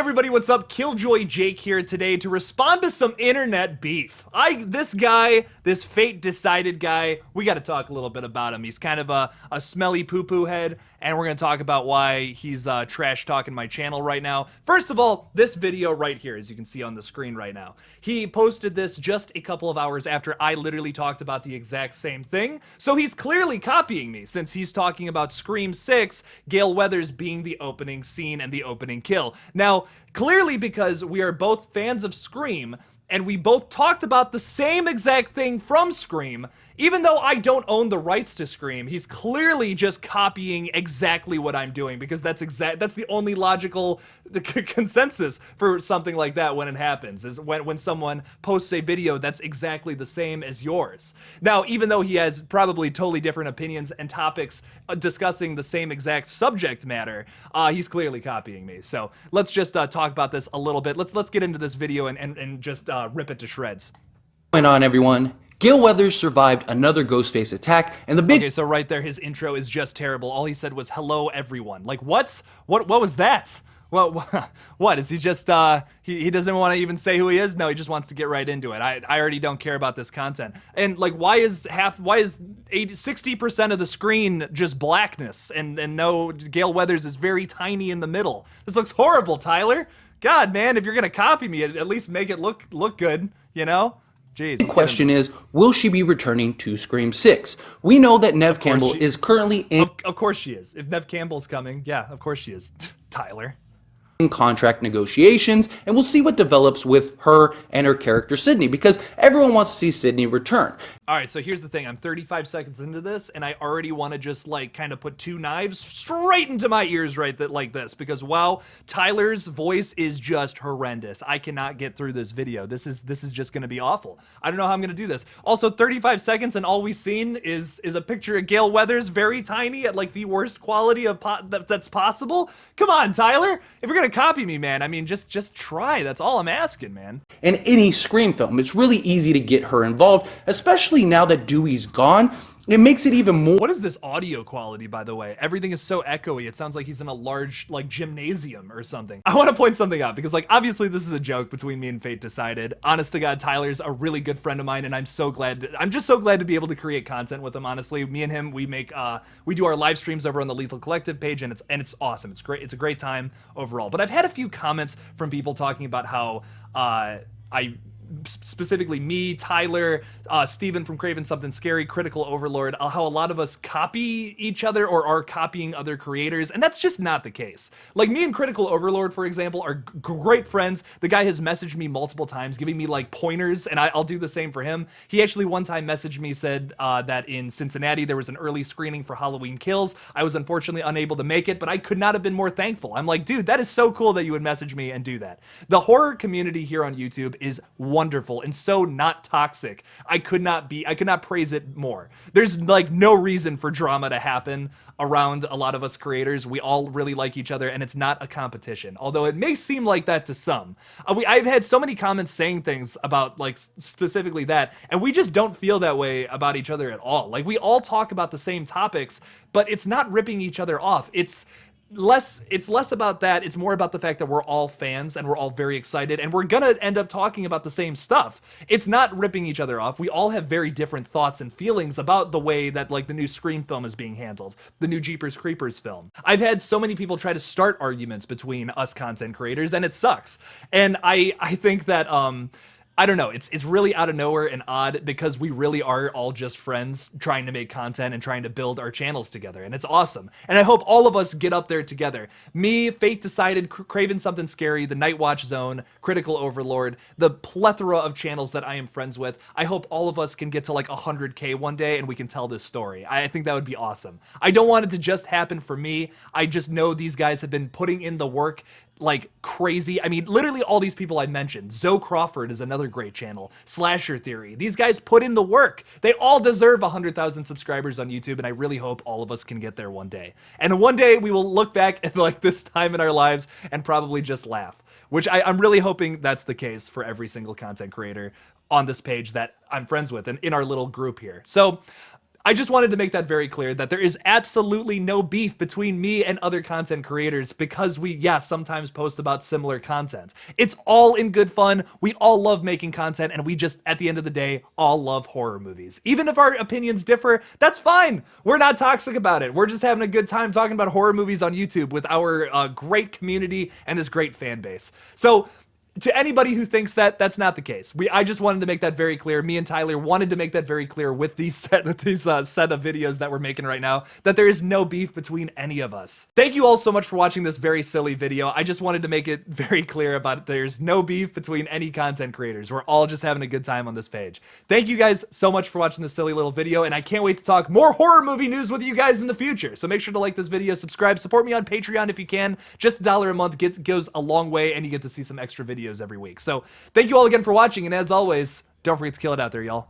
everybody, what's up? KillJoy Jake here today to respond to some internet beef. This guy, this fate decided guy, we got to talk a little bit about him. He's kind of a smelly poo-poo head, and we're going to talk about why he's trash talking my channel right now. First of all, this video right here, as you can see on the screen right now, he posted this just a couple of hours after I literally talked about the exact same thing. So he's clearly copying me, since he's talking about Scream 6, Gale Weathers being the opening scene and the opening kill. Now, clearly because we are both fans of Scream, and we both talked about the same exact thing from Scream, even though I don't own the rights to Scream, he's clearly just copying exactly what I'm doing, because that's the only logical consensus for something like that when it happens, is when someone posts a video that's exactly the same as yours. Now, even though he has probably totally different opinions and topics discussing the same exact subject matter, he's clearly copying me. So let's just talk about this a little bit. Let's get into this video and just rip it to shreds. What's going on, everyone? Gale Weathers survived another Ghostface attack, and the big— Okay, so right there, his intro is just terrible. All he said was, "Hello, everyone." Like, what was that? What is he just, he doesn't want to even say who he is? No, he just wants to get right into it. I already don't care about this content. And like, why is 60% of the screen just blackness and no, Gale Weathers is very tiny in the middle? This looks horrible, Tyler. God, man, if you're gonna copy me, at least make it look good, you know? Jeez, the question is, will she be returning to Scream 6? We know that Neve Campbell is currently in— Of course she is. If Neve Campbell's coming, yeah, of course she is. Tyler. Contract negotiations, and we'll see what develops with her and her character Sydney, because everyone wants to see Sydney return. All right, so here's the thing. I'm 35 seconds into this, and I already want to just like kind of put two knives straight into my ears like this, because wow, Tyler's voice is just horrendous. I cannot get through this video. This is just going to be awful. I don't know how I'm going to do this. Also, 35 seconds, and all we've seen is a picture of Gale Weathers, very tiny, at like the worst quality of that's possible. Come on, Tyler. If you're gonna copy me, man, I mean, just try. That's all I'm asking, man. In any Scream film, it's really easy to get her involved, especially now that Dewey's gone. It makes it even more— What is this audio quality, by the way? Everything is so echoey. It sounds like he's in a large, like, gymnasium or something. I want to point something out, because, like, obviously this is a joke between me and Fate Decided. Honest to God, Tyler's a really good friend of mine, and I'm just so glad to be able to create content with him, honestly. Me and him, we do our live streams over on the Lethal Collective page, and it's awesome. It's great. It's a great time overall. But I've had a few comments from people talking about how specifically me, Tyler, Steven from Craven Something Scary, Critical Overlord, how a lot of us copy each other or are copying other creators, and that's just not the case. Like, me and Critical Overlord, for example, are great friends. The guy has messaged me multiple times, giving me like pointers, and I'll do the same for him. He actually one time messaged me, said that in Cincinnati there was an early screening for Halloween Kills. I was unfortunately unable to make it, but I could not have been more thankful. I'm like, dude, that is so cool that you would message me and do that. The horror community here on YouTube is wonderful and so not toxic. I could not praise it more. There's like no reason for drama to happen around a lot of us creators. We all really like each other, and it's not a competition, although it may seem like that to some. I've had so many comments saying things about like specifically that, and we just don't feel that way about each other at all. Like, we all talk about the same topics, but it's not ripping each other off. It's less about that. It's more about the fact that we're all fans and we're all very excited, and we're gonna end up talking about the same stuff. It's not ripping each other off. We all have very different thoughts and feelings about the way that like the new Scream film is being handled, the new Jeepers Creepers film. I've had so many people try to start arguments between us content creators, and it sucks. And I think that I don't know, it's really out of nowhere and odd, because we really are all just friends trying to make content and trying to build our channels together, and it's awesome. And I hope all of us get up there together. Me, Fate Decided, Craven Something Scary, the Night Watch Zone, Critical Overlord, the plethora of channels that I am friends with. I hope all of us can get to like 100K one day and we can tell this story. I think that would be awesome. I don't want it to just happen for me. I just know these guys have been putting in the work like crazy. I mean, literally all these people I mentioned. Zoe Crawford is another great channel. Slasher Theory. These guys put in the work. They all deserve 100,000 subscribers on YouTube, and I really hope all of us can get there one day. And one day we will look back at like this time in our lives and probably just laugh, which I'm really hoping that's the case for every single content creator on this page that I'm friends with and in our little group here. So I just wanted to make that very clear, that there is absolutely no beef between me and other content creators because we, sometimes post about similar content. It's all in good fun. We all love making content, and we just, at the end of the day, all love horror movies. Even if our opinions differ, that's fine. We're not toxic about it. We're just having a good time talking about horror movies on YouTube with our great community and this great fan base. So, to anybody who thinks that, that's not the case. I just wanted to make that very clear. Me and Tyler wanted to make that very clear with these set of videos that we're making right now, that there is no beef between any of us. Thank you all so much for watching this very silly video. I just wanted to make it very clear about there's no beef between any content creators. We're all just having a good time on this page. Thank you guys so much for watching this silly little video, and I can't wait to talk more horror movie news with you guys in the future. So make sure to like this video, subscribe, support me on Patreon if you can. Just $1 a month goes a long way, and you get to see some extra videos every week. So thank you all again for watching, and as always, don't forget to kill it out there, y'all.